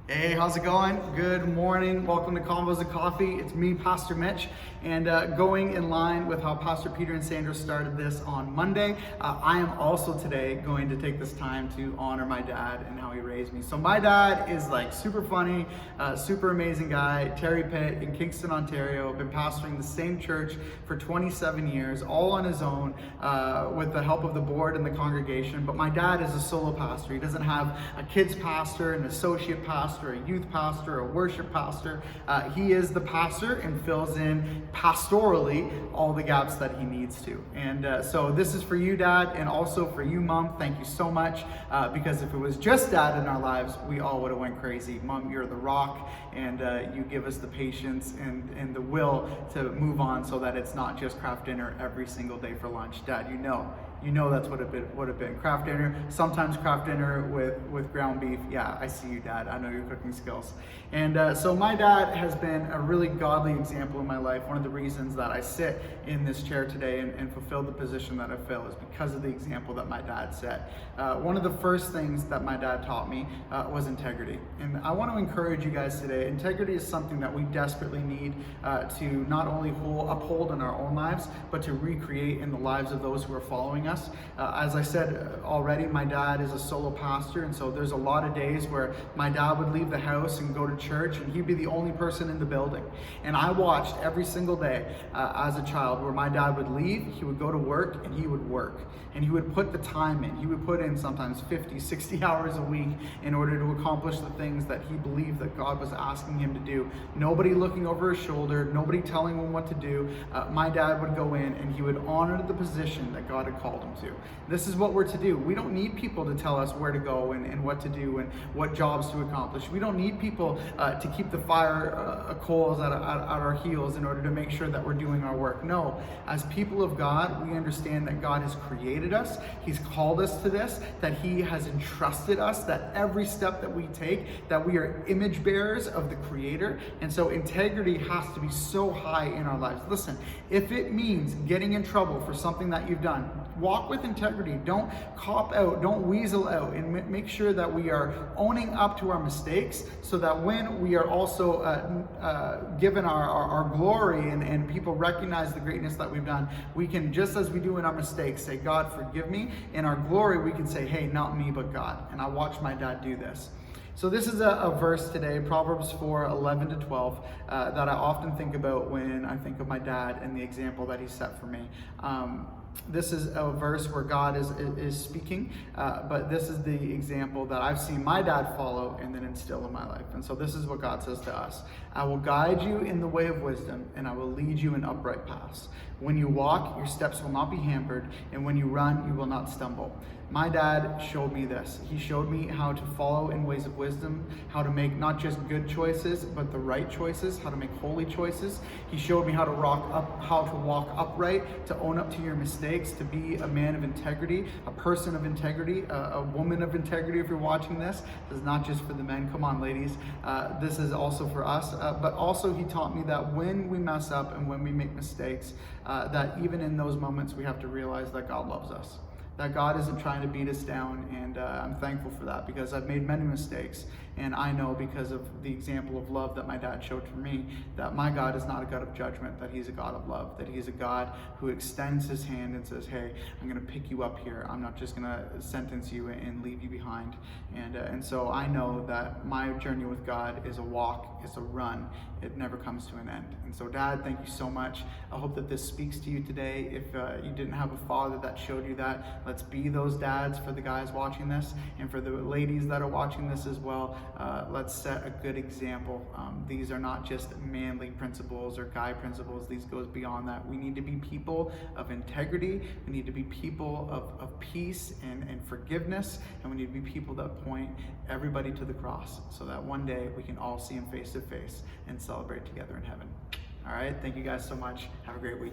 Hey, how's it going? Good morning. Welcome to Convos of Coffee. It's me, Pastor Mitch, and going in line with how Pastor Peter and Sandra started this on Monday, I am also today going to take this time to honor my dad and how he raised me. So my dad is like super funny, super amazing guy, Terry Pitt in Kingston, Ontario. Been pastoring the same church for 27 years, all on his own, with the help of the board and the congregation. But my dad is a solo pastor. He doesn't have a kids pastor, an associate pastor, a youth pastor, a worship pastor. He is the pastor and fills in pastorally all the gaps that he needs to. And so this is for you, Dad, and also for you, Mom. Thank you so much, because if it was just Dad in our lives, we all would have went crazy. Mom, you're the rock, and you give us the patience and the will to move on so that it's not just craft dinner every single day for lunch. Dad, you know that's what it would have been. Craft dinner, sometimes craft dinner with ground beef. Yeah, I see you, Dad. I know your cooking skills. And so my dad has been a really godly example in my life. One of the reasons that I sit in this chair today and fulfill the position that I fill is because of the example that my dad set. One of the first things that my dad taught me was integrity. And I want to encourage you guys today. Integrity is something that we desperately need to not only uphold in our own lives, but to recreate in the lives of those who are following us. As I said already, my dad is a solo pastor, and so there's a lot of days where my dad would leave the house and go to church, and he'd be the only person in the building. And I watched every single day as a child where my dad would leave, he would go to work, and he would work. And he would put the time in. He would put in sometimes 50, 60 hours a week in order to accomplish the things that he believed that God was asking him to do. Nobody looking over his shoulder, nobody telling him what to do. My dad would go in and he would honor the position that God had called him to. This is what we're to do. We don't need people to tell us where to go and what to do and what jobs to accomplish. We don't need people to keep the fire coals at our heels in order to make sure that we're doing our work. No, as people of God, we understand that God has created us. He's called us to this, that he has entrusted us, that every step that we take, that we are image bearers of the Creator. And so integrity has to be so high in our lives. Listen, if it means getting in trouble for something that you've done, walk with integrity. Don't cop out, don't weasel out, and make sure that we are owning up to our mistakes so that when we are also given our glory and people recognize the greatness that we've done, we can, just as we do in our mistakes, say, God, forgive me. In our glory, we can say, hey, not me, but God. And I watched my dad do this. So this is a verse today, Proverbs 4:11-12, that I often think about when I think of my dad and the example that he set for me. This is a verse where God is speaking, but this is the example that I've seen my dad follow and then instill in my life. And so this is what God says to us. I will guide you in the way of wisdom, and I will lead you in upright paths. When you walk, your steps will not be hampered, and when you run, you will not stumble. My dad showed me this. He showed me how to follow in ways of wisdom, how to make not just good choices, but the right choices, how to make holy choices. He showed me how to walk upright, to own up to your mistakes, to be a man of integrity, a person of integrity, a woman of integrity. If you're watching this, this is not just for the men. Come on, ladies. This is also for us. But also he taught me that when we mess up and when we make mistakes, that even in those moments, we have to realize that God loves us. That God isn't trying to beat us down, and I'm thankful for that because I've made many mistakes, and I know because of the example of love that my dad showed for me that my God is not a God of judgment, that he's a God of love, that he's a God who extends his hand and says, hey, I'm going to pick you up here. I'm not just going to sentence you and leave you behind. And so I know that my journey with God is a walk, it's a run. It never comes to an end. And so, Dad, thank you so much. I hope that this speaks to you today. If you didn't have a father that showed you that, let's be those dads for the guys watching this, and for the ladies that are watching this as well. Let's set a good example. These are not just manly principles or guy principles. These goes beyond that. We need to be people of integrity. We need to be people of peace and forgiveness. And we need to be people that point everybody to the cross so that one day we can all see him face to face and celebrate together in heaven. All right. Thank you guys so much. Have a great week.